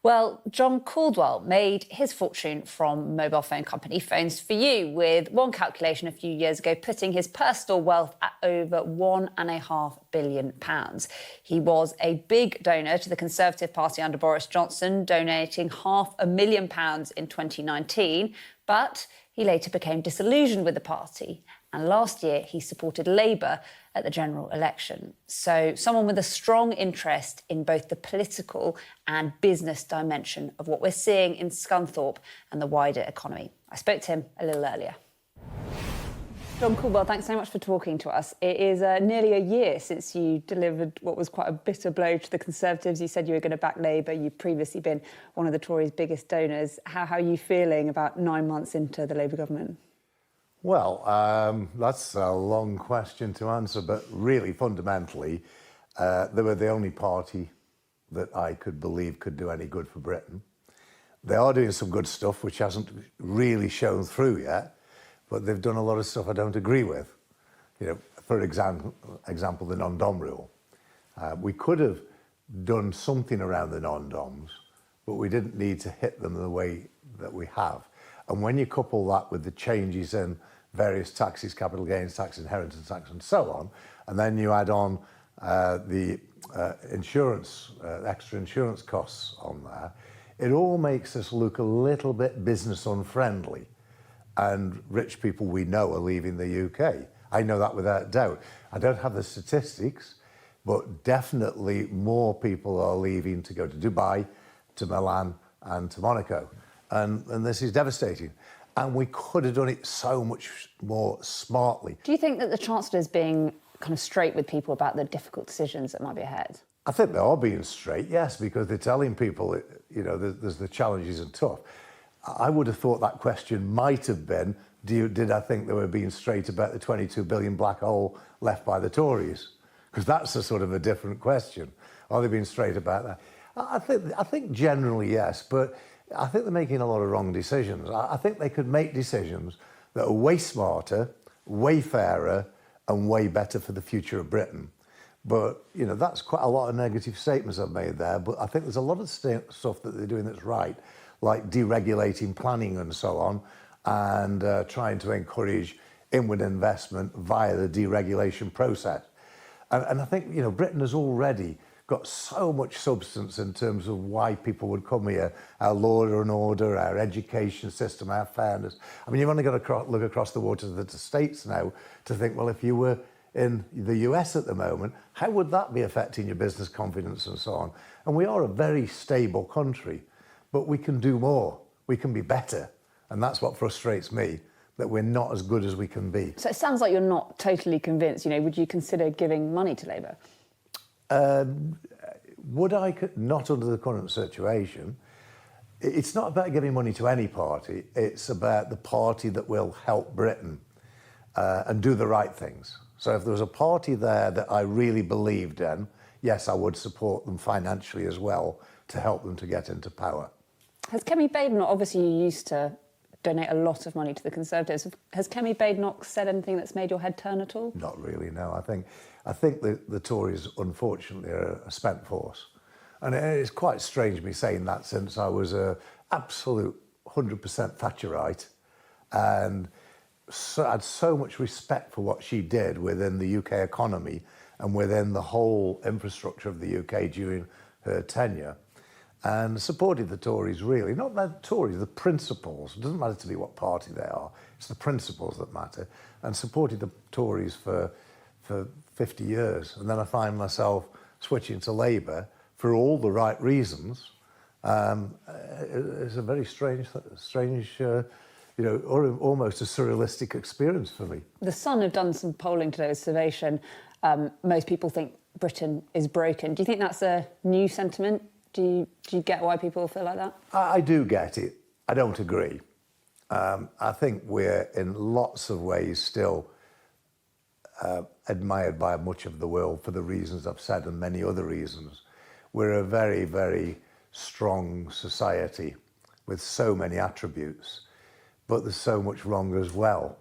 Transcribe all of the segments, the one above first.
Well, John Caudwell made his fortune from mobile phone company Phones for You, with one calculation a few years ago putting his personal wealth at over £1.5 billion. He was a big donor to the Conservative Party under Boris Johnson, donating £500,000 in 2019, but he later became disillusioned with the party. And last year, he supported Labour at the general election. So someone with a strong interest in both the political and business dimension of what we're seeing in Scunthorpe and the wider economy. I spoke to him a little earlier. John Caudwell, thanks so much for talking to us. It is nearly a year since you delivered what was quite a bitter blow to the Conservatives. You said you were going to back Labour. You've previously been one of the Tories' biggest donors. How are you feeling about 9 months into the Labour government? Well, that's a long question to answer, but really, fundamentally, they were the only party that I could believe could do any good for Britain. They are doing some good stuff, which hasn't really shown through yet, but they've done a lot of stuff I don't agree with. You know, for example, the non-dom rule. We could have done something around the non-doms, but we didn't need to hit them the way that we have. And when you couple that with the changes in various taxes, capital gains tax, inheritance tax, and so on, and then you add on the insurance, extra insurance costs on there, it all makes us look a little bit business unfriendly. And rich people we know are leaving the UK. I know that without doubt. I don't have the statistics, but definitely more people are leaving to go to Dubai, to Milan, and to Monaco. And this is devastating. And we could have done it so much more smartly. Do you think that the Chancellor's being kind of straight with people about the difficult decisions that might be ahead? I think they are being straight, yes, because they're telling people, you know, there's the challenges and tough. I would have thought that question might have been, did I think they were being straight about the 22 billion black hole left by the Tories? Because that's a sort of a different question. Are they being straight about that? I think generally yes, but I think they're making a lot of wrong decisions. I think they could make decisions that are way smarter, way fairer, and way better for the future of Britain. But, you know, that's quite a lot of negative statements I've made there, but I think there's a lot of stuff that they're doing that's right, like deregulating planning and so on, and trying to encourage inward investment via the deregulation process. And I think, you know, Britain has already got so much substance in terms of why people would come here, our law and order, our education system, our fairness. I mean, you've only got to look across the water to the States now to think, well, if you were in the US at the moment, how would that be affecting your business confidence and so on? And we are a very stable country, but we can do more. We can be better. And that's what frustrates me, that we're not as good as we can be. So it sounds like you're not totally convinced. You know, would you consider giving money to Labour? Would I? Not under the current situation. It's not about giving money to any party. It's about the party that will help Britain and do the right things. So if there was a party there that I really believed in, yes, I would support them financially as well to help them to get into power. Has Kemi Badenoch, obviously you used to donate a lot of money to the Conservatives. Has Kemi Badenoch said anything that's made your head turn at all? Not really, no. I think the Tories, unfortunately, are a spent force. And it's quite strange me saying that, since I was an absolute 100% Thatcherite and had so much respect for what she did within the UK economy and within the whole infrastructure of the UK during her tenure, and supported the Tories, really. Not the Tories, the principles. It doesn't matter to me what party they are. It's the principles that matter. And supported the Tories for 50 years. And then I find myself switching to Labour for all the right reasons. It's a very strange, you know, or almost a surrealistic experience for me. The Sun have done some polling today with Survation. Most people think Britain is broken. Do you think that's a new sentiment? Do you get why people feel like that? I do get it. I don't agree. I think we're in lots of ways still admired by much of the world for the reasons I've said and many other reasons. We're a very, very strong society with so many attributes, but there's so much wrong as well.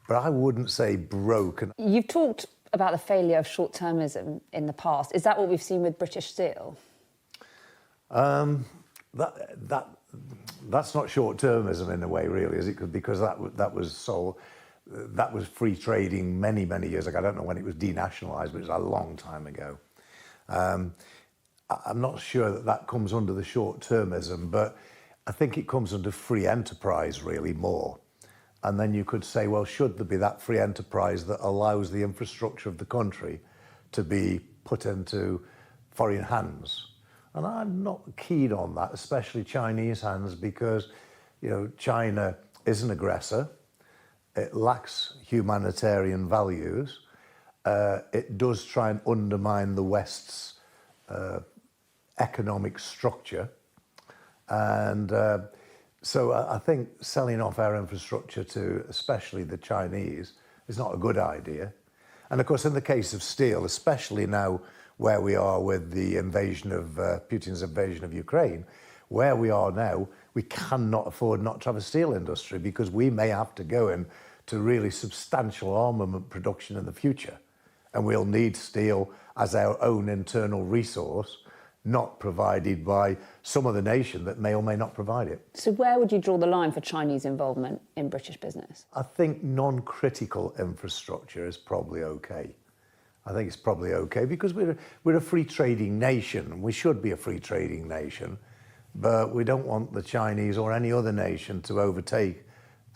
But I wouldn't say broken. You've talked about the failure of short-termism in the past. Is that what we've seen with British Steel? that's not short-termism in a way, really, is it? Because that was free trading many, many years ago. I don't know when it was denationalised, but it was a long time ago. I'm not sure that comes under the short-termism, but I think it comes under free enterprise really more. And then you could say, well, should there be that free enterprise that allows the infrastructure of the country to be put into foreign hands? And I'm not keen on that, especially Chinese hands, because, you know, China is an aggressor. It lacks humanitarian values. It does try and undermine the West's economic structure. And so I think selling off our infrastructure to especially the Chinese is not a good idea. And of course, in the case of steel, especially now where we are with the invasion of Putin's invasion of Ukraine, where we are now, we cannot afford not to have a steel industry, because we may have to go into really substantial armament production in the future. And we'll need steel as our own internal resource, not provided by some other nation that may or may not provide it. So where would you draw the line for Chinese involvement in British business? I think non-critical infrastructure is probably okay. I think it's probably okay because we're a free trading nation. We should be a free trading nation, but we don't want the Chinese or any other nation to overtake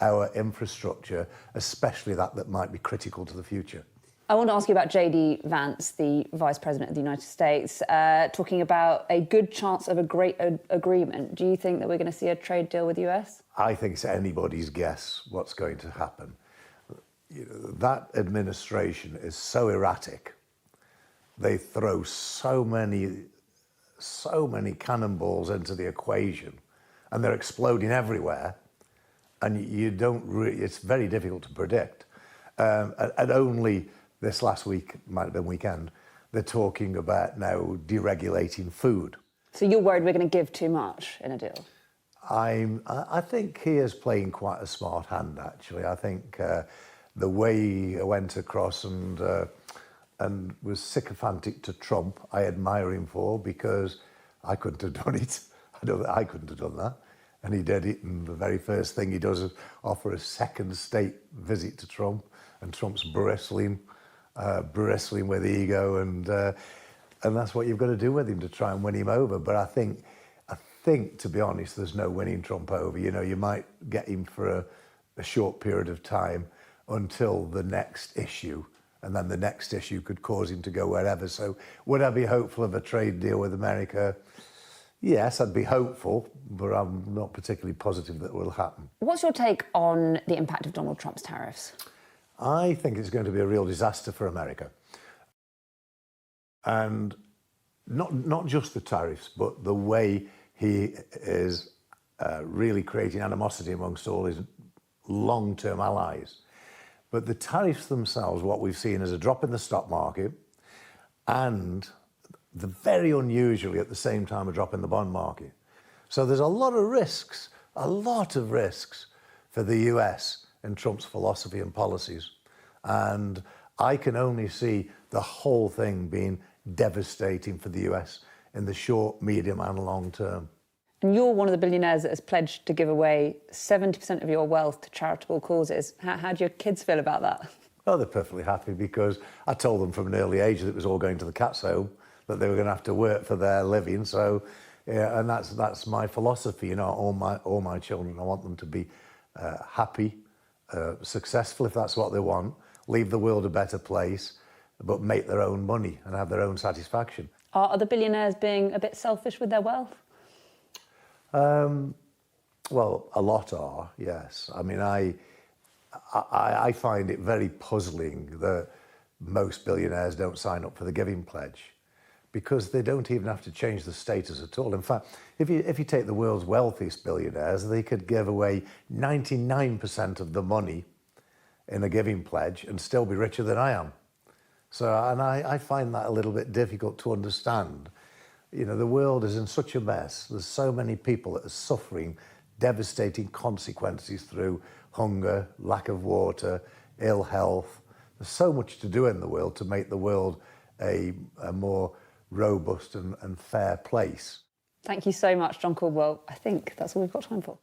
our infrastructure, especially that might be critical to the future. I want to ask you about J.D. Vance, the Vice President of the United States, talking about a good chance of a great agreement. Do you think that we're going to see a trade deal with the US? I think it's anybody's guess what's going to happen. You know, that administration is so erratic. They throw so many cannonballs into the equation, and they're exploding everywhere. And you don't really, it's very difficult to predict. And only this last week, might have been weekend, they're talking about now deregulating food. So you're worried we're going to give too much in a deal? I think he is playing quite a smart hand, actually. I think the way he went across and was sycophantic to Trump, I admire him for, because I couldn't have done it. I couldn't have done that. And he did it, and the very first thing he does is offer a second state visit to Trump, and Trump's bristling with ego, and that's what you've got to do with him to try and win him over. But I think, to be honest, there's no winning Trump over. You know, you might get him for a short period of time until the next issue, and then the next issue could cause him to go wherever. So would I be hopeful of a trade deal with America? Yes, I'd be hopeful, but I'm not particularly positive that will happen. What's your take on the impact of Donald Trump's tariffs? I think it's going to be a real disaster for America. And not just the tariffs, but the way he is really creating animosity amongst all his long-term allies. But the tariffs themselves, what we've seen is a drop in the stock market, and the very unusually at the same time a drop in the bond market. So there's a lot of risks for the US in Trump's philosophy and policies. And I can only see the whole thing being devastating for the US in the short, medium and long term. And you're one of the billionaires that has pledged to give away 70% of your wealth to charitable causes. How do your kids feel about that? Oh, they're perfectly happy, because I told them from an early age that it was all going to the cat's home, that they were going to have to work for their living. So, yeah, and that's my philosophy. You know, all my children, I want them to be happy, successful if that's what they want, leave the world a better place, but make their own money and have their own satisfaction. Are other billionaires being a bit selfish with their wealth? Well, a lot are, yes. I mean, I find it very puzzling that most billionaires don't sign up for the Giving Pledge, because they don't even have to change the status at all. In fact, if you take the world's wealthiest billionaires, they could give away 99% of the money in a Giving Pledge and still be richer than I am. So, and I find that a little bit difficult to understand. You know, the world is in such a mess. There's so many people that are suffering devastating consequences through hunger, lack of water, ill health. There's so much to do in the world to make the world a more robust and fair place. Thank you so much, John Caudwell. I think that's all we've got time for.